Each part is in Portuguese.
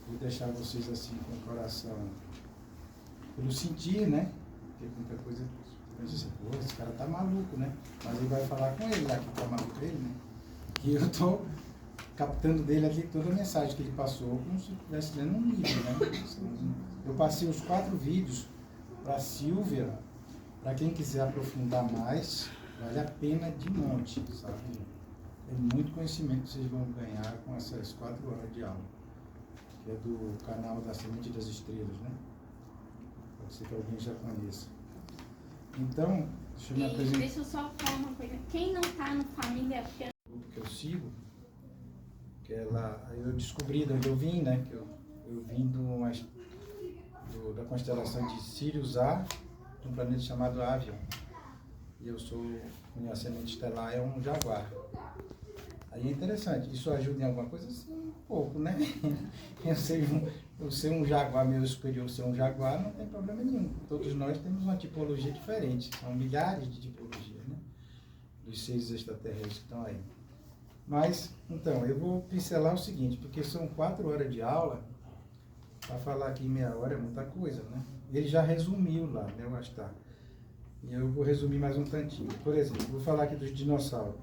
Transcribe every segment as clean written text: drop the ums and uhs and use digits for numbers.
vou deixar vocês assim com o coração pelo sentir, né? Porque muita coisa eu disse, pô, esse cara tá maluco, né? Mas ele vai falar com ele lá, que tá maluco ele, né? E eu tô captando dele aqui toda a mensagem que ele passou, como se eu estivesse lendo um livro, né? Eu passei os 4 vídeos para a Silvia, para quem quiser aprofundar mais, vale a pena de monte, sabe? É muito conhecimento que vocês vão ganhar com essas 4 horas de aula, que é do canal da Semente das Estrelas, né? Pode ser que alguém já conheça. Então, deixa eu me apresentar. Deixa eu só falar uma coisa. Quem não tá no Família Fiel... Que eu sigo, que ela, eu descobri de onde eu vim, né? Que eu vim da constelação de Sirius A, de um planeta chamado Avion. E eu sou, minha ascendente estelar é um jaguar. Aí é interessante, isso ajuda em alguma coisa? Sim, um pouco, né? Eu ser um jaguar, meu superior ser um jaguar, não tem problema nenhum. Todos nós temos uma tipologia diferente, são milhares de tipologias, né? Dos seres extraterrestres que estão aí. Mas, então, eu vou pincelar o seguinte, porque são 4 horas de aula, para falar aqui meia hora é muita coisa, né? Ele já resumiu lá, né, o Astar. E eu vou resumir mais um tantinho. Por exemplo, vou falar aqui dos dinossauros.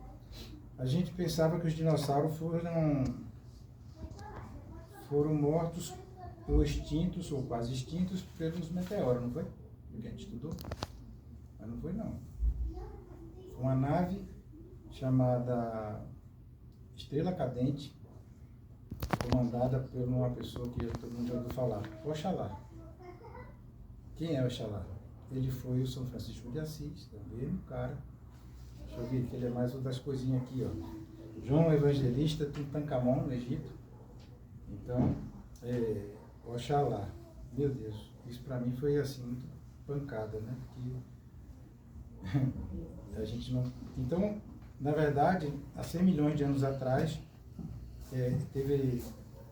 A gente pensava que os dinossauros foram mortos ou extintos, ou quase extintos, pelos meteoros, não foi? O que a gente estudou? Mas não foi, não. Foi uma nave chamada Estrela Cadente, comandada por uma pessoa que todo mundo já ouviu falar, Oxalá. Quem é Oxalá? Ele foi o São Francisco de Assis, também um cara. Deixa eu ver que ele é mais outras coisinhas aqui, ó. João Evangelista, Tutankhamon, no Egito. Então, Oxalá. Meu Deus, isso para mim foi assim, muito pancada, né? Porque a gente não... Então, na verdade, há 100 milhões de anos atrás, teve,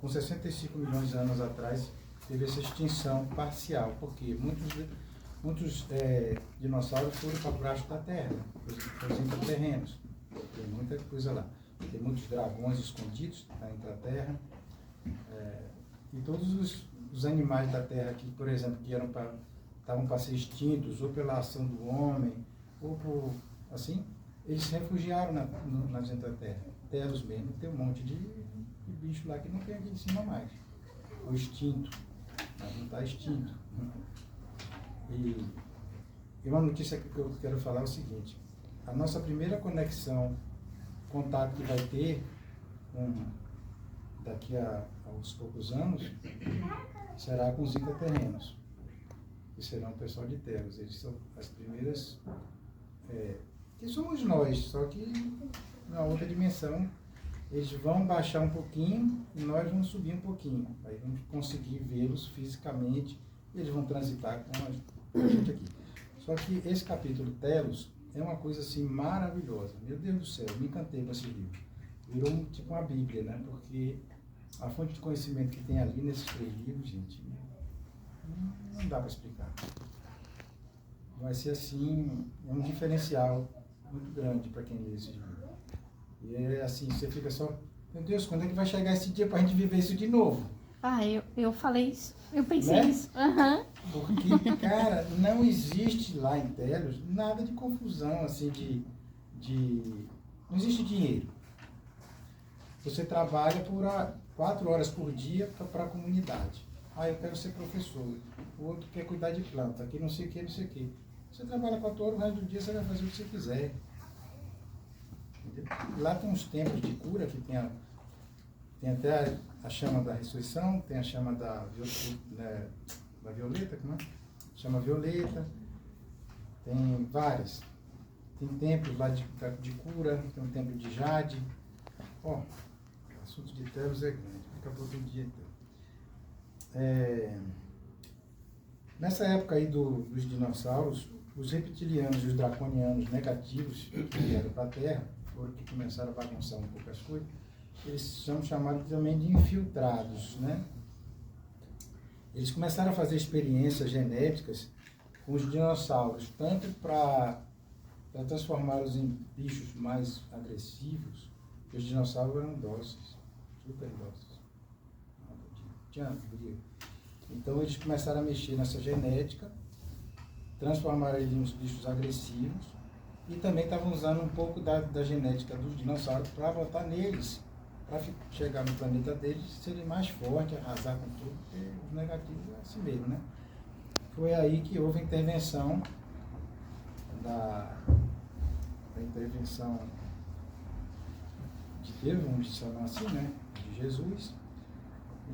com 65 milhões de anos atrás, teve essa extinção parcial, porque muitos dinossauros foram para baixo da terra, os intraterrenos. Tem muita coisa lá. Tem muitos dragões escondidos entre a terra. E todos os animais da terra que, por exemplo, que estavam para ser extintos, ou pela ação do homem, ou por, assim, eles se refugiaram nas entreterras. Telos mesmo, tem um monte de bicho lá que não tem aqui em cima mais. O extinto, mas não está extinto. E uma notícia que eu quero falar é o seguinte: a nossa primeira conexão, contato que vai ter daqui a uns poucos anos, será com os intraterrenos, que serão o pessoal de Telos. Eles são as primeiras, que somos nós, só que na outra dimensão. Eles vão baixar um pouquinho e nós vamos subir um pouquinho. Aí vamos conseguir vê-los fisicamente e eles vão transitar com a gente aqui. Só que esse capítulo Telos é uma coisa assim maravilhosa. Meu Deus do céu, me encantei com esse livro. Virou tipo uma Bíblia, né? Porque a fonte de conhecimento que tem ali nesses 3 livros, gente, não dá para explicar. Vai ser assim, um diferencial muito grande para quem lê esse livro. E é assim, você fica só, meu Deus, quando é que vai chegar esse dia para a gente viver isso de novo? Eu falei isso, eu pensei Né? isso. Uhum. Porque, cara, não existe lá em Telos nada de confusão, assim, não existe dinheiro. Você trabalha por 4 horas por dia para a comunidade. Eu quero ser professor, o outro quer cuidar de planta, aqui não sei o que, não sei o que. Você trabalha 4 horas, o resto do dia você vai fazer o que você quiser. Lá tem uns templos de cura que tem até a chama da ressurreição, tem a chama da violeta, como é? Chama violeta, tem várias. Tem templos lá de cura, tem um templo de Jade. O assunto de Telos é grande, fica por outro dia então. Nessa época aí dos dinossauros, os reptilianos e os draconianos negativos que vieram para a Terra, foram que começaram a bagunçar um pouco as coisas, eles são chamados também de infiltrados, né? Eles começaram a fazer experiências genéticas com os dinossauros, tanto para transformá-los em bichos mais agressivos, que os dinossauros eram dóceis, super dóceis. tinha briga. Então eles começaram a mexer nessa genética, transformaram eles em uns bichos agressivos e também estavam usando um pouco da genética dos dinossauros para botar neles, para chegar no planeta deles, serem mais fortes, arrasar com tudo, porque os negativos é assim mesmo, né? Foi aí que houve a intervenção da intervenção de Deus, vamos chamar assim, né? De Jesus.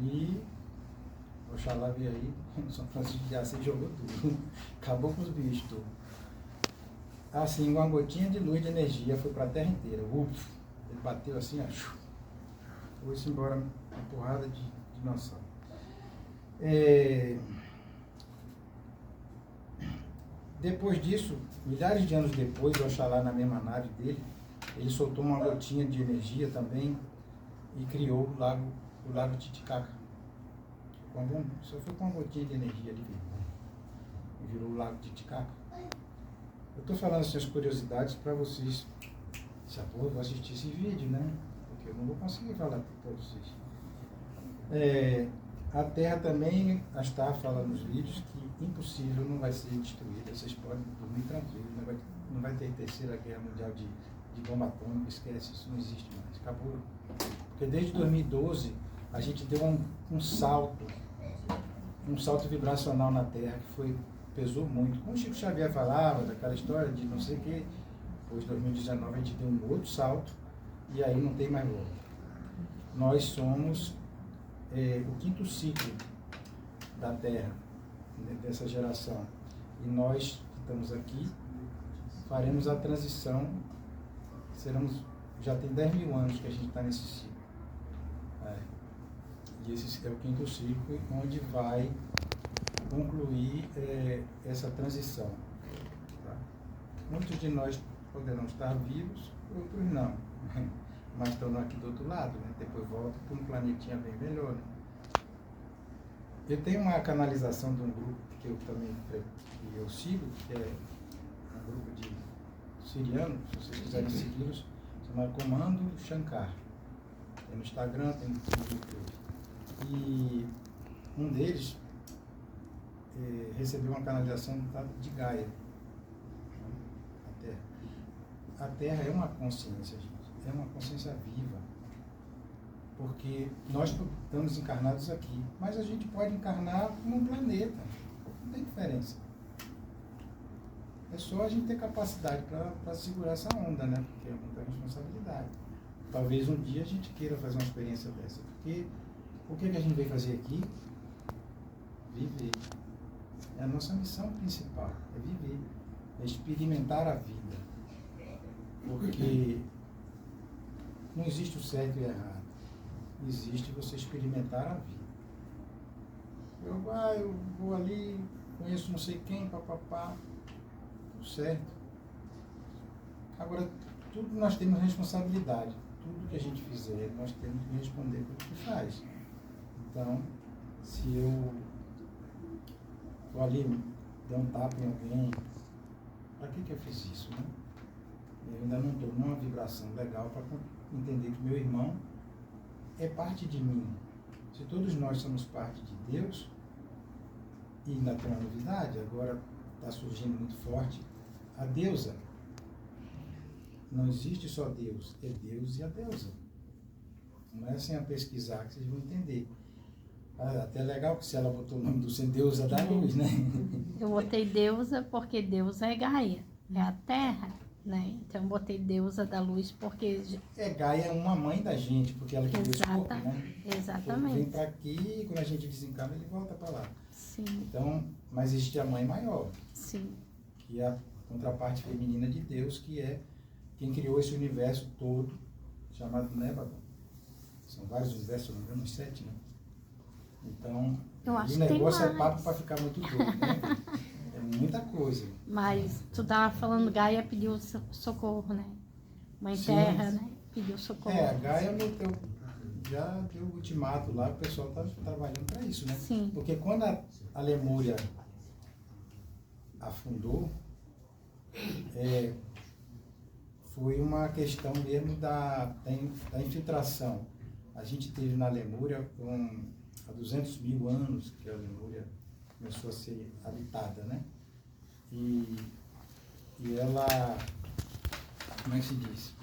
E Oxalá veio aí, São Francisco de Assis jogou tudo, acabou com os bichos tudo. Assim, uma gotinha de luz de energia foi para a terra inteira. Uf, ele bateu assim, ó, foi-se embora uma porrada de dinossauro. Depois disso, milhares de anos depois, Oxalá na mesma nave dele, ele soltou uma gotinha de energia também e criou o lago Titicaca. Só foi com uma gotinha de energia ali e virou o lago Titicaca. Eu estou falando essas curiosidades para vocês. Eu vou assistir esse vídeo, né? Porque eu não vou conseguir falar para vocês. A Terra também está falando nos vídeos que impossível, não vai ser destruída. Vocês podem dormir tranquilos. Não vai ter terceira guerra mundial de bomba atômica, esquece, isso não existe mais. Acabou. Porque desde 2012 a gente deu um salto vibracional na Terra que pesou muito. Como o Chico Xavier falava, daquela história de não sei o que, depois de 2019 a gente deu um outro salto e aí não tem mais volta. Nós somos o quinto ciclo da Terra, dessa geração. E nós que estamos aqui faremos a transição, já tem 10 mil anos que a gente está nesse ciclo. E esse é o quinto ciclo, onde vai concluir essa transição. Tá? Muitos de nós poderão estar vivos, outros não, mas estão aqui do outro lado, né? Depois volta para um planetinha bem melhor. Né? Eu tenho uma canalização de um grupo que eu sigo, que é um grupo de sirianos, se vocês quiserem segui-los, chama Comando Shankar. Tem no Instagram, tem no YouTube. E um deles recebeu uma canalização de Gaia. A Terra é uma consciência, gente. É uma consciência viva. Porque nós estamos encarnados aqui, mas a gente pode encarnar num planeta. Não tem diferença. É só a gente ter capacidade para segurar essa onda, né? Porque é muita responsabilidade. Talvez um dia a gente queira fazer uma experiência dessa. Porque o que a gente veio fazer aqui? Viver. É a nossa missão principal, é viver, é experimentar a vida. Porque não existe o certo e o errado. Existe você experimentar a vida. Eu vou ali, conheço não sei quem, papapá, tudo certo. Agora, tudo nós temos responsabilidade. Tudo que a gente fizer, nós temos que responder pelo que faz. Então, se eu vou ali, der um tapa em alguém, para que eu fiz isso, né? Eu ainda não estou numa vibração legal para entender que meu irmão é parte de mim. Se todos nós somos parte de Deus, e ainda tem uma novidade, agora está surgindo muito forte, a deusa. Não existe só Deus, é Deus e a deusa. Não é assim a pesquisar que vocês vão entender. Até legal que se ela botou o nome do ser deusa da luz, né? Eu botei deusa porque deusa é Gaia, é a terra, né? Então eu botei deusa da luz porque... Gaia é uma mãe da gente, porque ela que deu esse corpo, né? Exatamente. Ele vem para aqui e quando a gente desencarna ele volta para lá. Sim. Então, mas existe a mãe maior. Sim. Que é a contraparte feminina de Deus, que é quem criou esse universo todo, chamado Nébaba. São vários universos, não lembro, uns 7, né? Então, o negócio é papo para ficar muito doido, né? É muita coisa. Mas tu tava falando, Gaia pediu socorro, né? Mãe Sim. Terra, né? Pediu socorro. A Gaia já deu o ultimato lá, o pessoal está trabalhando para isso, né? Sim. Porque quando a Lemúria afundou, foi uma questão mesmo da infiltração. A gente teve na Lemúria há 200 mil anos que a Lemúria começou a ser habitada, né? E ela, como é que se diz?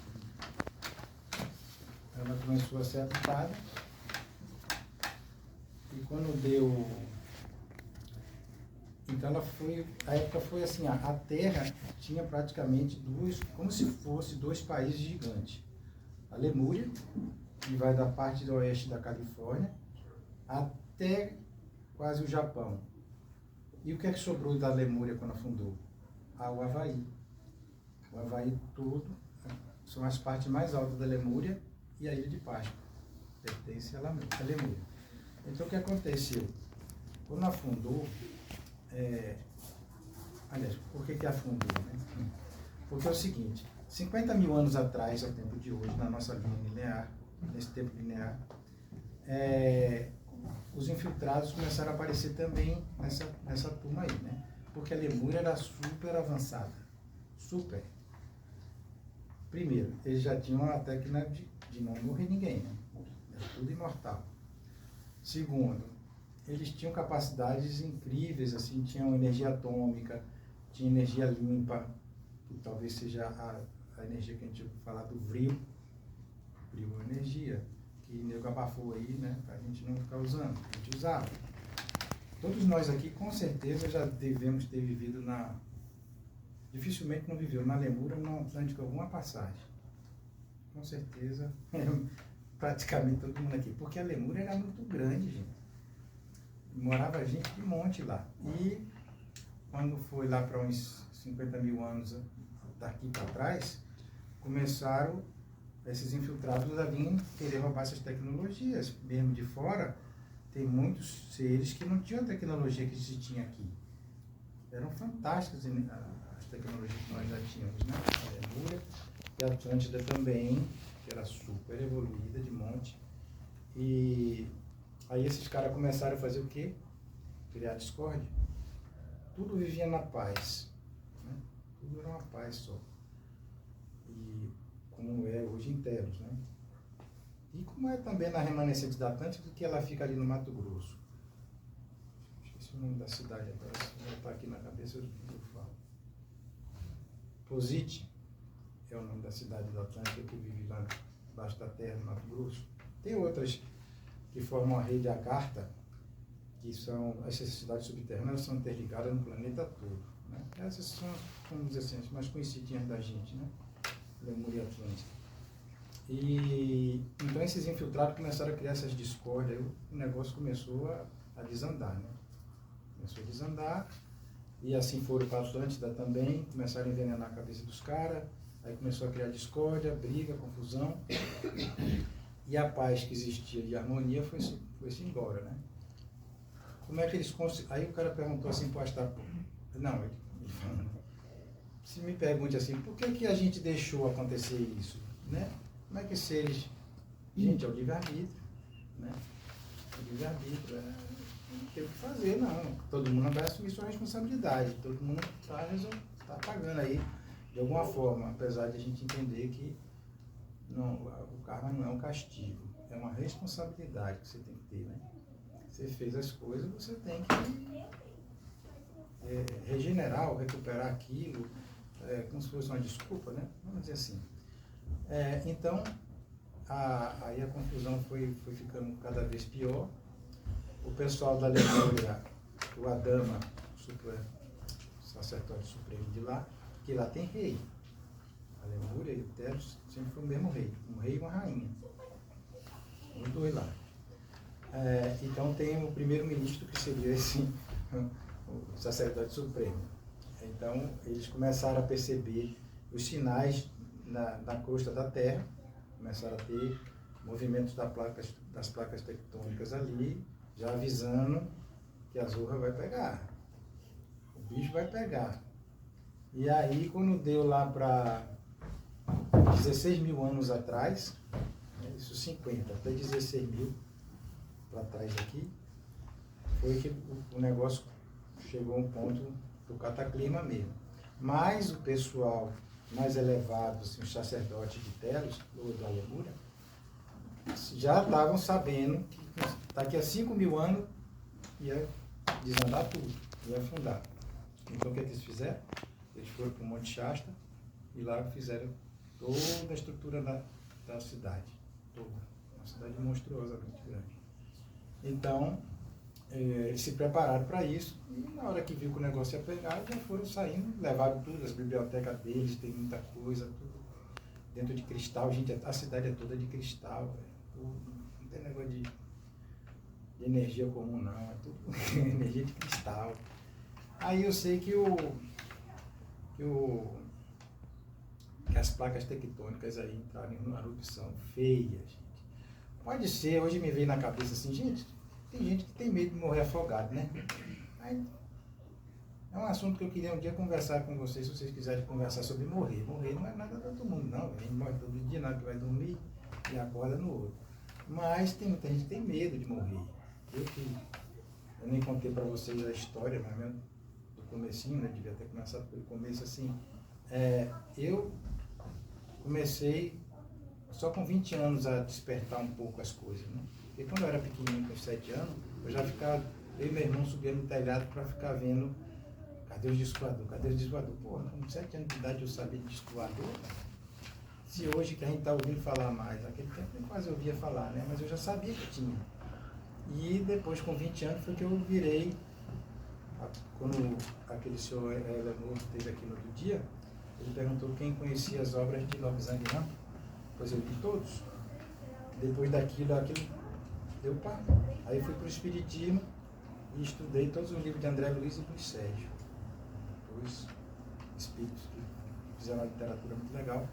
Ela começou a ser habitada e quando deu... Então a época foi assim, a Terra tinha praticamente como se fosse dois países gigantes. A Lemúria, que vai da parte do oeste da Califórnia até quase o Japão. E o que é que sobrou da Lemúria quando afundou? O Havaí. O Havaí todo são as partes mais altas da Lemúria e a Ilha de Páscoa. Pertence à Lemúria. Então o que aconteceu? Quando afundou, aliás, por que afundou, né? Porque é o seguinte, 50 mil anos atrás, ao tempo de hoje, na nossa linha linear, nesse tempo linear, os infiltrados começaram a aparecer também nessa turma aí, né? Porque a Lemúria era super avançada, super. Primeiro, eles já tinham a técnica de não morrer ninguém, né? Era tudo imortal. Segundo, eles tinham capacidades incríveis, assim, tinham energia atômica, tinha energia limpa, que talvez seja a energia que a gente ouviu falar do vril. Vril é energia, que o nego abafou aí, né, pra gente não ficar usando, a gente usava. Todos nós aqui, com certeza, já devemos ter vivido dificilmente não viveu na Lemúria ou no Atlântico alguma passagem. Com certeza, praticamente todo mundo aqui, porque a Lemúria era muito grande, gente. Morava gente de monte lá. E quando foi lá para uns 50 mil anos daqui para trás, começaram esses infiltrados a vir querer roubar essas tecnologias. Mesmo de fora, tem muitos seres que não tinham a tecnologia que se tinha aqui. Eram fantásticas as tecnologias que nós já tínhamos, né? A Lemúria e a Atlântida também, que era super evoluída de monte. E aí esses caras começaram a fazer o quê? Criar discórdia. Tudo vivia na paz, né? Tudo era uma paz só. E como é hoje em Telos, né? E como é também na remanescente da Atlântida, que ela fica ali no Mato Grosso. Esqueci o nome da cidade agora, se não está aqui na cabeça, eu falo. Posite é o nome da cidade da Atlântida que vive lá embaixo da terra, no Mato Grosso. Tem outras que formam a rede Acarta, que são essas cidades subterrâneas, são interligadas no planeta todo, né? Essas são, vamos dizer assim, as mais conhecidinhas da gente, né? Lemúria e Atlântida. E então esses infiltrados começaram a criar essas discórdias, o negócio começou a desandar, né? Começou a desandar, e assim foram para a Atlântida também, começaram a envenenar a cabeça dos caras, aí começou a criar discórdia, briga, confusão. E a paz que existia de harmonia foi-se embora, né? Como é que eles conseguiram? Aí o cara perguntou assim para o Astapor. Não, ele falou, se me pergunte assim, por que a gente deixou acontecer isso, né? Como é que seres... Gente, é o livre-arbítrio, né? O livre-arbítrio não tem o que fazer, não. Todo mundo vai assumir sua responsabilidade, todo mundo está pagando aí, de alguma forma, apesar de a gente entender que não, o karma não é um castigo, é uma responsabilidade que você tem que ter, né? Você fez as coisas, você tem que regenerar ou recuperar aquilo, como se fosse uma desculpa, né? Vamos dizer assim. Então, aí a confusão foi ficando cada vez pior. O pessoal da Lemúria, o Adama, o sacerdote supremo de lá, que lá tem rei. A Lemúria e o Telos sempre foi o mesmo rei, um rei e uma rainha. Os dois lá. Então tem o primeiro-ministro, que seria esse, o sacerdote supremo. Então eles começaram a perceber os sinais na crosta da Terra, começaram a ter movimentos das placas tectônicas ali, já avisando que a zorra vai pegar, o bicho vai pegar. E aí quando deu lá para 16 mil anos atrás, isso 50, até 16 mil para trás aqui, foi que o negócio chegou a um ponto do cataclisma mesmo. Mas o pessoal mais elevado, assim, os sacerdotes de Telos, ou da Lemúria, já estavam sabendo que daqui a 5.000 anos ia desandar tudo, ia afundar. Então o que eles fizeram? Eles foram para o Monte Shasta e lá fizeram toda a estrutura da cidade. Toda. Uma cidade monstruosamente grande. Então, eles se prepararam para isso e na hora que viu que o negócio ia pegar, já foram saindo, levaram tudo, as bibliotecas deles, tem muita coisa, tudo dentro de cristal. Gente, a cidade é toda de cristal, não tem negócio de energia comum não, é tudo energia de cristal. Aí eu sei que que as placas tectônicas aí entraram em uma erupção feia, gente. Pode ser, hoje me veio na cabeça assim, gente, tem gente que tem medo de morrer afogado, né? Aí, é um assunto que eu queria um dia conversar com vocês, se vocês quiserem conversar sobre morrer. Morrer não é nada para todo mundo, não. A gente morre todo dia, nada que vai dormir e acorda no outro. Mas tem muita gente que tem medo de morrer. Eu nem contei para vocês a história, mas mesmo do comecinho, né? Devia ter começado pelo começo assim. Eu comecei só com 20 anos a despertar um pouco as coisas, né? Porque quando eu era pequenininho, com 7 anos, eu já ficava, eu e meu irmão subíamos no telhado para ficar vendo cadê o disco voador, cadê o disco voador? Pô, com 7 anos de idade eu sabia de disco voador. Se hoje que a gente está ouvindo falar mais, naquele tempo eu quase ouvia falar, né? Mas eu já sabia que tinha. E depois, com 20 anos, foi que eu virei, quando aquele senhor Eleanor esteve aqui no outro dia, ele perguntou quem conhecia as obras de Lobsang Ram, pois eu li todos. Depois daquilo deu pá. Aí fui para o Espiritismo e estudei todos os livros de André Luiz e Luiz Sérgio, dois espíritos que fizeram uma literatura muito legal.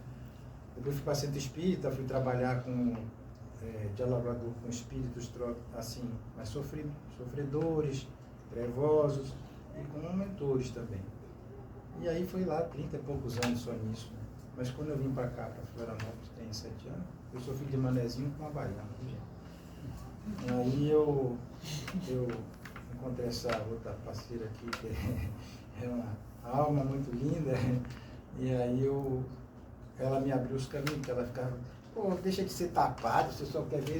Depois fui para Centro Espírita, fui trabalhar com dialogador com espíritos assim, mais sofredores, trevosos e com mentores também. E aí foi lá 30 e poucos anos só nisso. Né? Mas quando eu vim para cá, para Florianópolis, tem 7 anos, eu sou filho de manezinho com uma baiana. Aí eu encontrei essa outra parceira aqui, que é uma alma muito linda, e aí ela me abriu os caminhos, porque ela ficava, pô, deixa de ser tapado, você só quer ver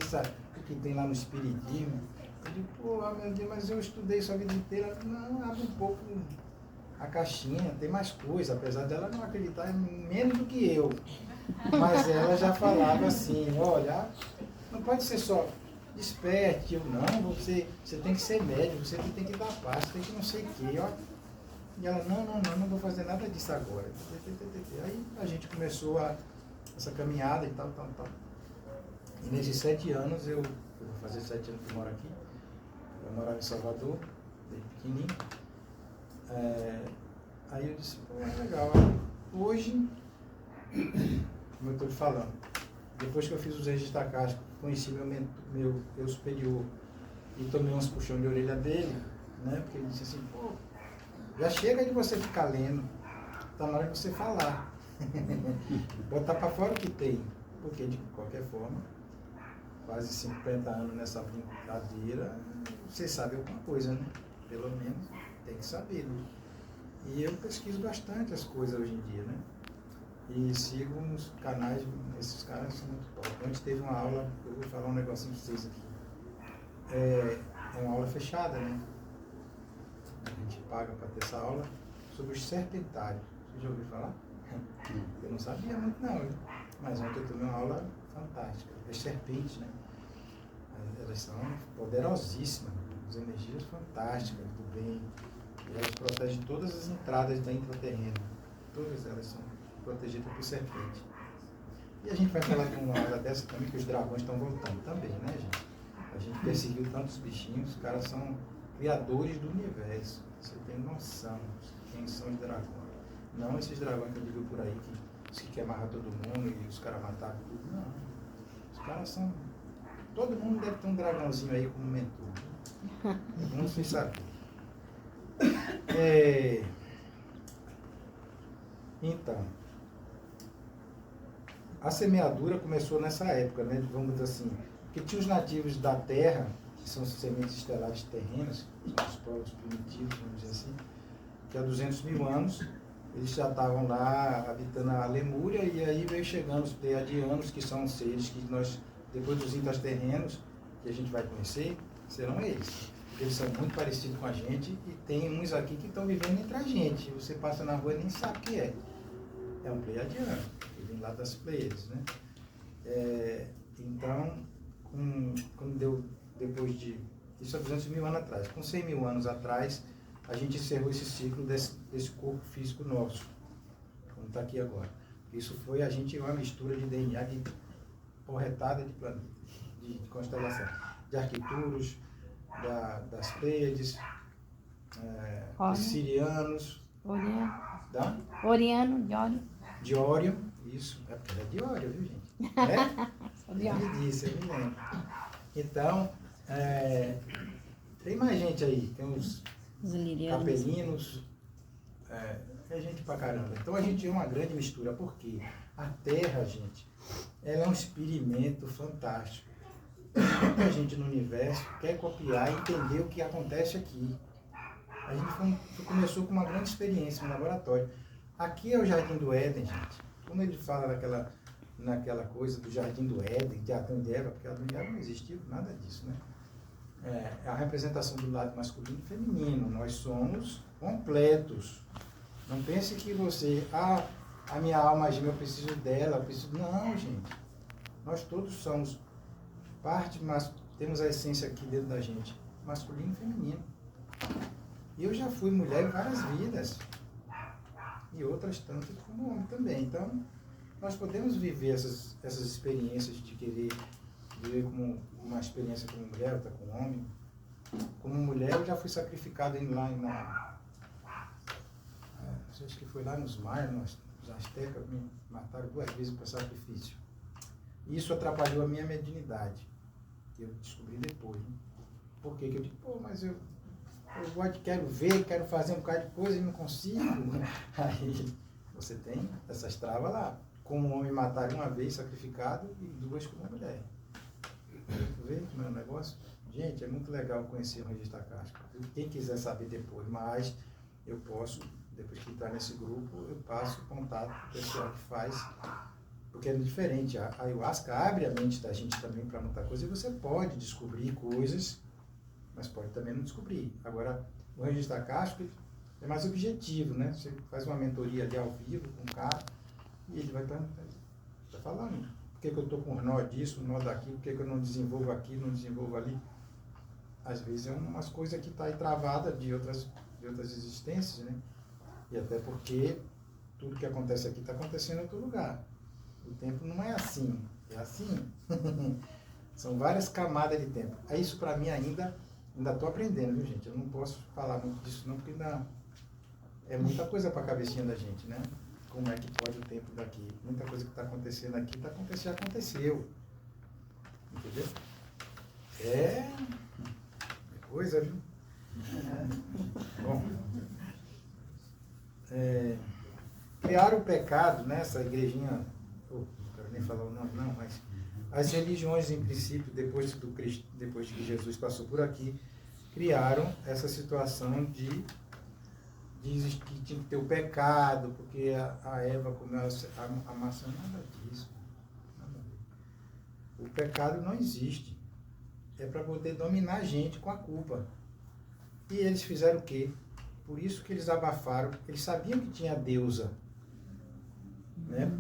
o que tem lá no Espiritismo. Eu digo, pô, meu Deus, mas eu estudei sua vida inteira. Não, abre um pouco a caixinha, tem mais coisa, apesar dela não acreditar menos do que eu. Mas ela já falava assim, olha, não pode ser só desperte, eu não, você tem que ser médico, você tem que dar paz, você tem que não sei o quê, ó. E ela, não vou fazer nada disso agora. Aí a gente começou essa caminhada e tal. E nesses 7 anos, eu vou fazer 7 anos que eu moro aqui, eu morava em Salvador, desde pequenininho. Aí eu disse, pô, é legal. Hoje, como eu estou te falando, depois que eu fiz os registros da Caixa, conheci meu superior e tomei uns puxões de orelha dele, né? Porque ele disse assim, pô, já chega de você ficar lendo, está na hora de você falar. Botar para fora o que tem. Porque, de qualquer forma, quase 50 anos nessa brincadeira, você sabe alguma coisa, né? Pelo menos tem que saber, né? E eu pesquiso bastante as coisas hoje em dia, né? E sigo uns canais, esses caras são muito top. Antes teve uma aula, eu vou falar um negocinho para vocês aqui. É uma aula fechada, né? A gente paga para ter essa aula sobre os serpentários. Você já ouviu falar? Eu não sabia muito não, mas ontem eu tomei uma aula fantástica. As serpentes, né? Elas são poderosíssimas, as energias fantásticas do bem. E elas protegem todas as entradas da intraterrena. Todas elas são protegidas por serpente. E a gente vai falar de uma aula dessa também, que os dragões estão voltando também, né, gente? A gente perseguiu tantos bichinhos, os caras são criadores do universo. Você tem noção de quem são os dragões. Não esses dragões que eu digo por aí, que quer amarrar todo mundo e os caras mataram tudo. Não. Os caras são... Todo mundo deve ter um dragãozinho aí como mentor. Todo mundo sem saber. Então, a semeadura começou nessa época, né? Vamos dizer assim, porque tinha os nativos da Terra, que são sementes estelares terrenas, são os povos primitivos, vamos dizer assim, que há 200.000 anos eles já estavam lá habitando a Lemúria, e aí veio chegando os pleiadianos, que são seres que nós, depois dos intraterrenos, que a gente vai conhecer, serão eles. Porque eles são muito parecidos com a gente e tem uns aqui que estão vivendo entre a gente. Você passa na rua e nem sabe o que é. É um pleiadiano, ele vem lá das Pleiades, né? Então, quando deu, depois de, isso há 200 mil anos atrás, com 100 mil anos atrás, a gente encerrou esse ciclo desse corpo físico nosso, como está aqui agora. Isso foi a gente, uma mistura de DNA, de porretada de planeta, de constelação, de Arcturos, das Pleiades, dos Sirianos, Oriano, de Órion. de Órion, isso, é de Órion, viu, gente? Ele disse, eu me lembro. Então, tem mais gente aí, tem os capelinos, é gente pra caramba. Então a gente é uma grande mistura, porque a Terra, gente, ela é um experimento fantástico. Muita gente no universo quer copiar e entender o que acontece aqui. A gente começou com uma grande experiência no laboratório. Aqui é o Jardim do Éden, gente. Quando ele fala naquela coisa do Jardim do Éden, de Adão e Eva, porque Adão e Eva não existiu, nada disso, né? É a representação do lado masculino e feminino. Nós somos completos. Não pense que você, a minha alma gêmea, eu preciso dela, eu preciso... Não, gente. Nós todos somos parte, mas temos a essência aqui dentro da gente, masculino e feminino. E eu já fui mulher em várias vidas. E outras tantas como homem também. Então, nós podemos viver essas experiências de querer viver como uma experiência como mulher, outra como homem. Como mulher, eu já fui sacrificado lá acho que foi lá nos maias, os astecas me mataram 2 vezes para sacrifício. Isso atrapalhou a minha mediunidade, que eu descobri depois. Né? Por quê? Que eu digo, mas eu quero ver, quero fazer um bocado de coisa e não consigo. Aí você tem essas travas lá. Como homem mataram 1 vez sacrificado e 2 como mulher. Vê como é o negócio? Gente, é muito legal conhecer o registro akáshico. Quem quiser saber depois, mas eu posso, depois que entrar nesse grupo, eu passo o contato para o pessoal que faz, porque é diferente. A ayahuasca abre a mente da gente também para muita coisa e você pode descobrir coisas, mas pode também não descobrir. Agora, o registro akáshico é mais objetivo, né? Você faz uma mentoria ali ao vivo com o cara e ele vai estar falando. Por que eu estou com nó disso, nó daquilo, por que eu não desenvolvo aqui, não desenvolvo ali? Às vezes é umas coisas que está aí travada de outras existências, né? E até porque tudo que acontece aqui está acontecendo em outro lugar. O tempo não é assim, é assim. São várias camadas de tempo. Isso para mim ainda estou aprendendo, viu, gente? Eu não posso falar muito disso não, porque ainda é muita coisa para a cabecinha da gente, né? Como é que pode o tempo daqui? Muita coisa que está acontecendo aqui, aconteceu. Entendeu? É coisa, viu? Bom, criaram o pecado nessa igrejinha, não quero nem falar o nome não, mas as religiões em princípio, depois que Jesus passou por aqui, criaram essa situação de que tinha que ter o pecado, porque a Eva comeu a maçã, nada disso. Nada a ver. O pecado não existe. É para poder dominar a gente com a culpa. E eles fizeram o quê? Por isso que eles abafaram. Eles sabiam que tinha a deusa. Né?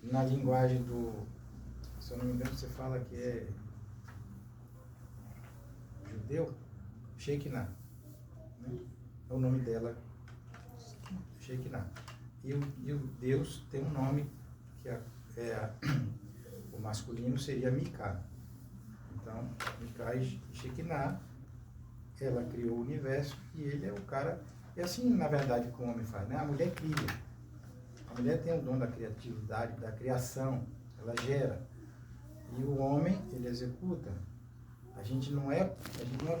Na linguagem do... Se eu não me engano, você fala que é judeu? Shekinah. Né? É o nome dela. Shekinah. E o Deus tem um nome que o masculino seria Mika. Então, Mika e Shekinah, ela criou o universo e ele é o cara. É assim, na verdade, que o homem faz, né? A mulher cria. A mulher tem o dom da criatividade, da criação, ela gera. E o homem, ele executa. A gente não é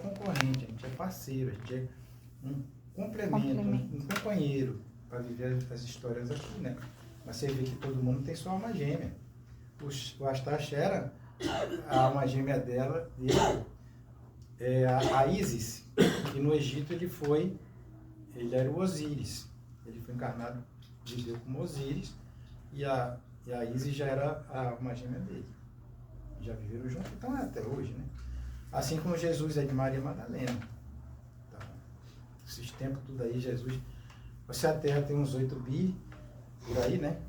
concorrente, a gente é parceiro, a gente é um complemento. Um companheiro para viver as histórias aqui, né? Mas você vê que todo mundo tem sua alma gêmea. O Astaxera, a alma gêmea dele é a Isis, e no Egito ele era o Osíris. Ele foi encarnado, viveu como Osíris, e a Isis já era a alma gêmea dele. Já viveram juntos, então é até hoje, né? Assim como Jesus é de Maria Madalena. Então, esses tempos tudo aí, Jesus... Se a Terra tem uns 8 bi, por aí, né?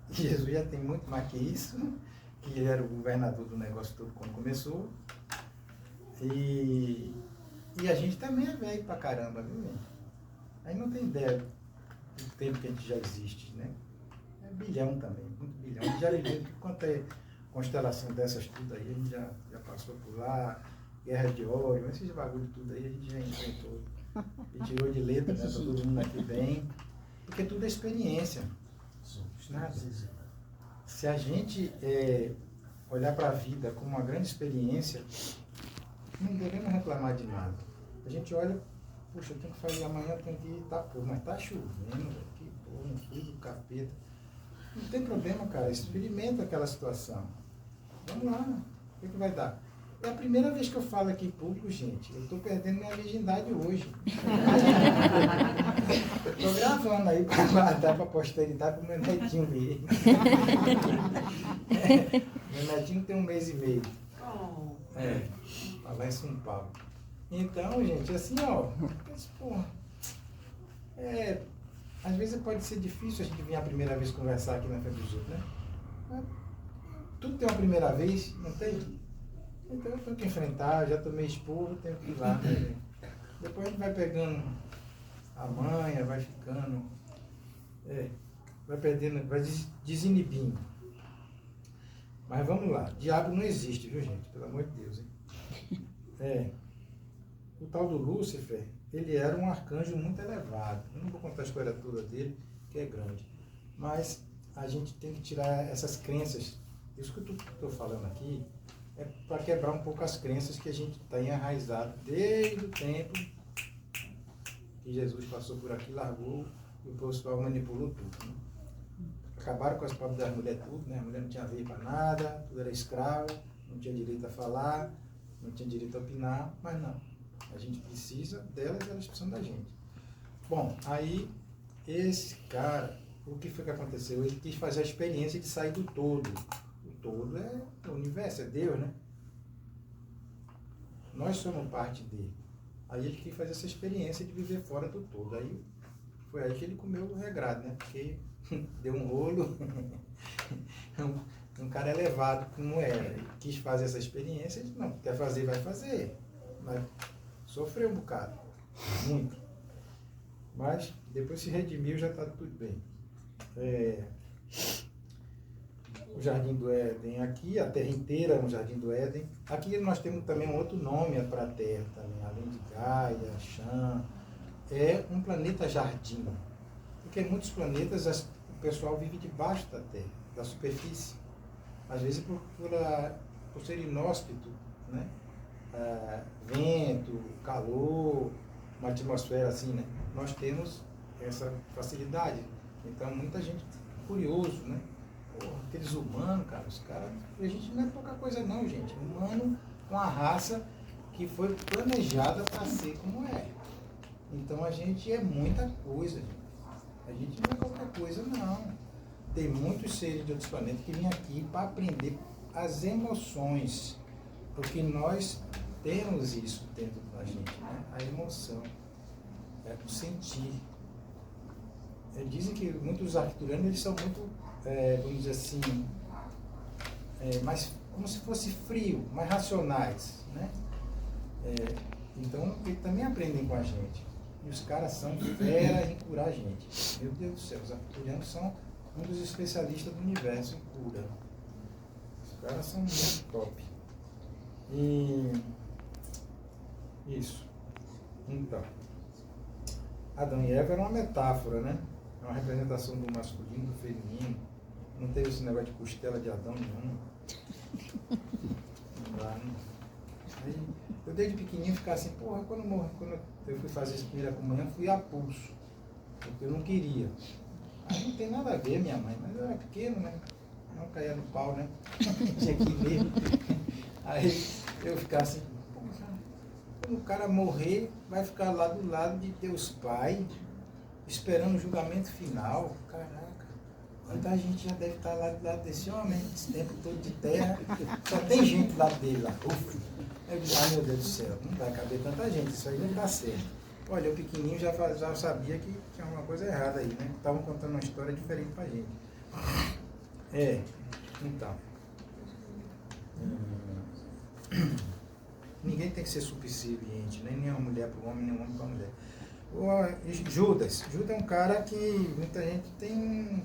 E Jesus já tem muito mais que isso, que ele era o governador do negócio todo quando começou. E a gente também é velho pra caramba, viu, gente? Aí não tem ideia do tempo que a gente já existe, né? É bilhão também, muito bilhão. A gente já viveu quanto é constelação dessas tudo aí, a gente já passou por lá, Guerra de Órion, esses bagulho tudo aí a gente já inventou. E tirou de letra, né? Todo mundo aqui bem. Porque tudo é experiência. Nada. Se a gente olhar para a vida como uma grande experiência, não devemos reclamar de nada. A gente olha, puxa, eu tenho que fazer amanhã, eu tenho que ir, tá, pô, mas tá chovendo, que porra, não fui do capeta. Não tem problema, cara, experimenta aquela situação. Vamos lá, o que vai dar? É a primeira vez que eu falo aqui em público, gente. Eu estou perdendo minha virgindade hoje. Estou gravando aí para guardar para a posteridade para o meu netinho ver. Meu netinho tem 1 mês e meio. Lá em São Paulo. Então, gente, assim, ó. Porra, às vezes pode ser difícil a gente vir a primeira vez conversar aqui na frente dos outros, né? Mas tudo tem uma primeira vez, não tem? Então eu tenho que enfrentar, já tomei esporro, tenho que ir lá. Né? Depois a gente vai pegando a manha, vai ficando, vai perdendo, vai desinibindo. Mas vamos lá, diabo não existe, viu, gente? Pelo amor de Deus, hein? O tal do Lúcifer, ele era um arcanjo muito elevado. Eu não vou contar a história toda dele, que é grande. Mas a gente tem que tirar essas crenças. Isso que eu estou falando aqui é para quebrar um pouco as crenças que a gente tem enraizado desde o tempo que Jesus passou por aqui, largou e o pessoal manipulou tudo. Né? Acabaram com as pobres das mulheres tudo, né? A mulher não tinha veio para nada, tudo era escrava, não tinha direito a falar, não tinha direito a opinar, mas não. A gente precisa delas, elas precisam da gente. Bom, aí esse cara, o que foi que aconteceu? Ele quis fazer a experiência de sair do todo. Todo é o universo, é Deus, né? Nós somos parte dele. Aí ele quis fazer essa experiência de viver fora do todo. Aí foi aí que ele comeu o regrado, né? Porque deu um rolo. Um cara elevado como era. Ele quis fazer essa experiência, ele disse, não, quer fazer, vai fazer. Mas sofreu um bocado. Muito. Mas depois se redimiu, já está tudo bem. O Jardim do Éden aqui, a Terra inteira é um Jardim do Éden. Aqui nós temos também um outro nome para a Terra, também, além de Gaia, Chã. É um planeta jardim. Porque em muitos planetas o pessoal vive debaixo da Terra, da superfície. Às vezes por ser inóspito, né? Vento, calor, uma atmosfera assim, né? Nós temos essa facilidade. Então muita gente curioso, né? Aqueles humanos, cara, os caras, a gente não é pouca coisa não, gente. Humano com a raça que foi planejada para ser como é. Então a gente é muita coisa, gente. A gente não é qualquer coisa, não. Tem muitos seres de outros planetas que vêm aqui para aprender as emoções. Porque nós temos isso dentro da gente, né? A emoção, o sentir. Dizem que muitos arcturianos, eles são muito, vamos dizer assim, mais, como se fosse frio, mais racionais, né? Então, eles também aprendem com a gente. E os caras são fera em curar a gente. Meu Deus do céu, os arcturianos são um dos especialistas do universo em cura. Os caras são muito top. E isso. Então, Adão e Eva era uma metáfora, né? É uma representação do masculino, do feminino. Não teve esse negócio de costela de Adão nenhum. Não dá, né? Aí, eu desde pequenininho ficava assim, porra, quando eu fui fazer essa primeira comunhão, fui a pulso. Porque eu não queria. Aí não tem nada a ver, minha mãe, mas eu era pequeno, né? Não caía no pau, né? Tinha que ir mesmo. Aí eu ficava assim, quando o cara morrer, vai ficar lá do lado de Deus Pai, esperando o julgamento final. Caraca, quanta gente já deve estar lá do lado desse homem, esse tempo todo de terra, só tem gente lá dele lá. Ufa. Eu disse, meu Deus do céu, não vai caber tanta gente, isso aí não está certo. Olha, o pequenininho já sabia que tinha alguma coisa errada aí, né? Estavam contando uma história diferente pra gente. Então. Ninguém tem que ser subserviente, nem uma mulher para o homem, nem um homem para a mulher. Judas é um cara que muita gente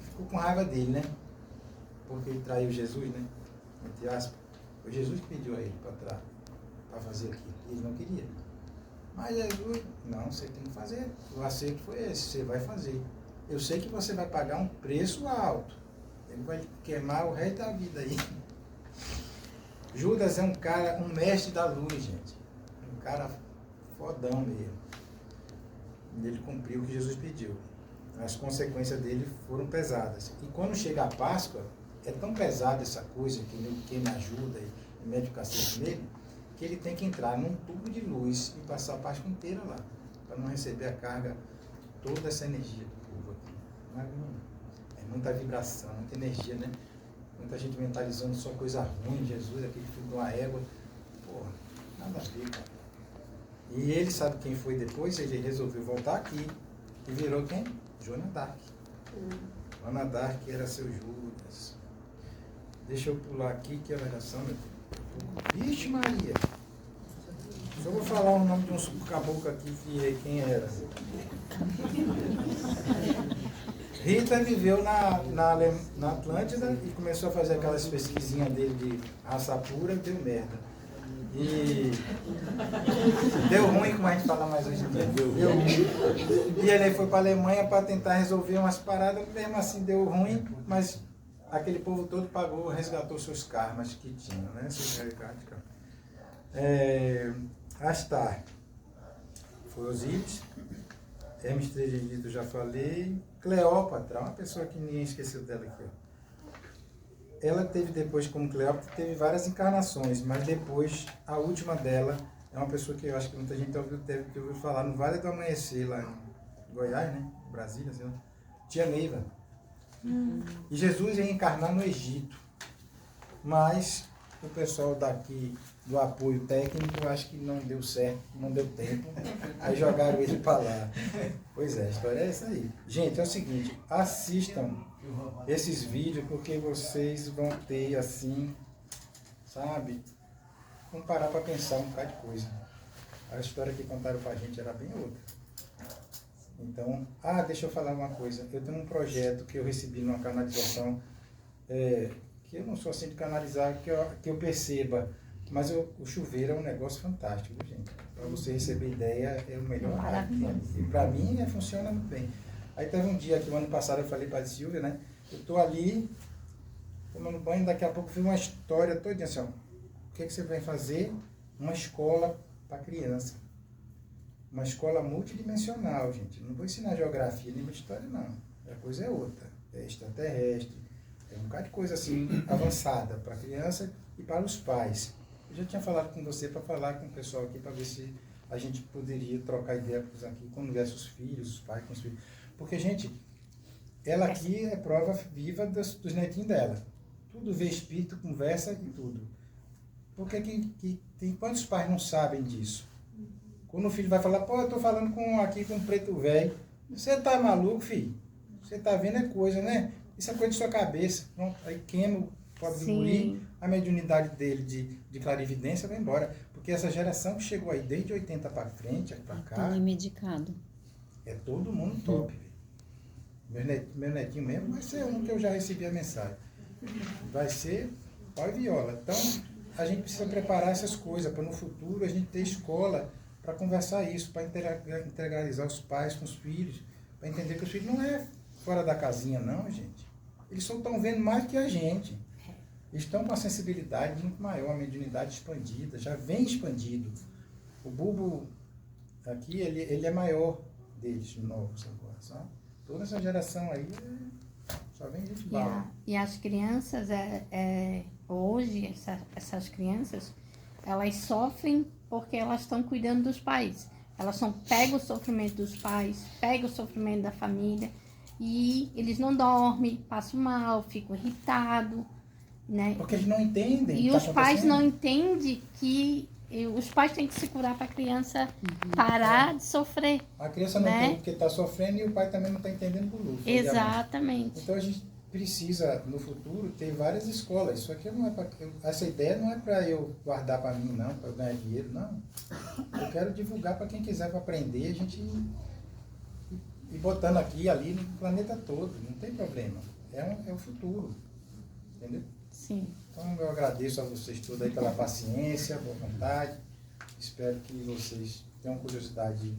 ficou com raiva dele, né? Porque ele traiu Jesus, né? Entre aspas. Foi Jesus que pediu a ele para fazer aquilo. Ele não queria. Mas Jesus, não, você tem que fazer. O acerto foi esse, você vai fazer. Eu sei que você vai pagar um preço alto. Ele vai queimar o resto da vida aí. Judas é um cara, um mestre da luz, gente. Um cara fodão mesmo. Ele cumpriu o que Jesus pediu. As consequências dele foram pesadas. E quando chega a Páscoa, é tão pesada essa coisa, que ele me ajuda e mete o cacete nele, que ele tem que entrar num tubo de luz e passar a Páscoa inteira lá, para não receber a carga, toda essa energia do povo aqui. É muita vibração, muita energia, né? Muita gente mentalizando só coisa ruim, Jesus, aquele filho de uma égua. Porra, nada a ver, cara. E ele sabe quem foi depois, ele resolveu voltar aqui e virou quem? Joana d'Arc. Joana d'Arc era seu Judas. Deixa eu pular aqui que é a oração, meu Deus. Vixe Maria! Só vou falar o nome de um caboclo aqui que quem era. Rita viveu na Atlântida e começou a fazer aquelas pesquisinhas dele de raça pura e deu merda. E deu ruim, como a gente fala mais hoje em dia. Deu ruim. E ele foi para a Alemanha para tentar resolver umas paradas, mesmo assim deu ruim, mas aquele povo todo pagou, resgatou seus karmas que tinham, né? Astar foi Osíris. Hermes Trismegisto, já falei. Cleópatra, uma pessoa que ninguém esqueceu dela aqui. Ela teve depois, como Cleópatra, teve várias encarnações, mas depois, a última dela, é uma pessoa que eu acho que muita gente deve ter ouvido falar, no Vale do Amanhecer, lá em Goiás, né? Brasília, assim, Tia Neiva. E Jesus ia encarnar no Egito. Mas o pessoal daqui do apoio técnico, eu acho que não deu certo, não deu tempo. Aí jogaram ele para lá. Pois é, a história é essa aí. Gente, é o seguinte, assistam esses vídeos porque vocês vão ter assim, sabe? Vamos parar para pensar um bocado de coisa. A história que contaram para a gente era bem outra. Então, deixa eu falar uma coisa. Eu tenho um projeto que eu recebi numa canalização, que eu não sou assim de canalizar, que eu perceba. Mas o chuveiro é um negócio fantástico, viu, gente? Para você receber ideia, é o melhor. E para mim, funciona muito bem. Aí teve um dia que o ano passado eu falei para a Silvia, né? Eu estou ali, tomando banho, daqui a pouco vi uma história toda assim, ó. O que você vai fazer? Uma escola para criança. Uma escola multidimensional, gente. Não vou ensinar geografia nem história, não. A coisa é outra. É extraterrestre. É um bocado de coisa assim, avançada para a criança e para os pais. Eu já tinha falado com você para falar com o pessoal aqui, para ver se a gente poderia trocar ideia aqui quando viesse os filhos, os pais com os filhos. Porque, gente, ela aqui é prova viva dos netinhos dela. Tudo vê espírito, conversa e tudo. Porque que tem quantos pais não sabem disso? Quando o filho vai falar, eu estou falando aqui com um preto velho. Você tá maluco, filho? Você tá vendo é coisa, né? Isso é coisa de sua cabeça. Pronto, aí queima o pobre do guri, a mediunidade dele de clarividência vai embora. Porque essa geração que chegou aí desde 80 para frente, para cá... Ele é medicado. É todo mundo top. Meu netinho mesmo vai ser um que eu já recebi a mensagem. Vai ser pau e viola. Então, a gente precisa preparar essas coisas para no futuro a gente ter escola para conversar isso, para integralizar os pais com os filhos, para entender que os filhos não é fora da casinha, não, gente. Eles só estão vendo mais que a gente. Eles estão com uma sensibilidade muito maior, a mediunidade expandida, já vem expandido. O bulbo aqui, ele é maior deles, novos agora, sabe? Toda essa geração aí só vem gente bala. E as crianças, hoje, essas crianças, elas sofrem porque elas estão cuidando dos pais. Elas pegam o sofrimento dos pais, pegam o sofrimento da família e eles não dormem, passam mal, ficam irritados, né? Porque eles não entendem. E os pais não entendem que e os pais têm que se curar para a criança parar de sofrer. A criança não né? entende porque está sofrendo e o pai também não está entendendo por luto. Exatamente. Então a gente precisa, no futuro, ter várias escolas. Isso aqui não é para... Essa ideia não é para eu guardar para mim, não, para eu ganhar dinheiro, não. Eu quero divulgar para quem quiser para aprender, a gente ir botando aqui e ali no planeta todo. Não tem problema. É o futuro. Entendeu? Sim. Então eu agradeço a vocês todos aí pela paciência, boa vontade. Espero que vocês tenham curiosidade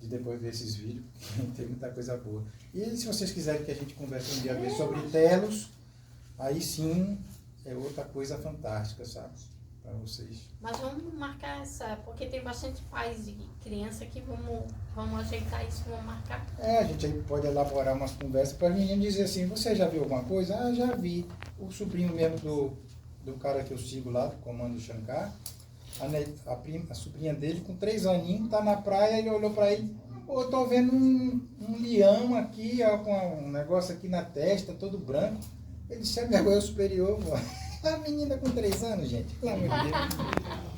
de depois ver esses vídeos, porque tem muita coisa boa. E se vocês quiserem que a gente converse um dia sobre telos, aí sim é outra coisa fantástica, sabe? Para vocês. Mas vamos marcar essa, porque tem bastante pais e criança que vamos ajeitar isso, vamos marcar. A gente aí pode elaborar umas conversas para a menina dizer assim, você já viu alguma coisa? Ah, já vi. O sobrinho mesmo do cara que eu sigo lá, do Comando Shankar, a sobrinha dele, com 3 aninhos, tá na praia, ele olhou para ele, pô, eu tô vendo um leão aqui, ó, com um negócio aqui na testa, todo branco. Ele disse, é meu superior, pô. A menina com 3 anos, gente, pelo amor de Deus.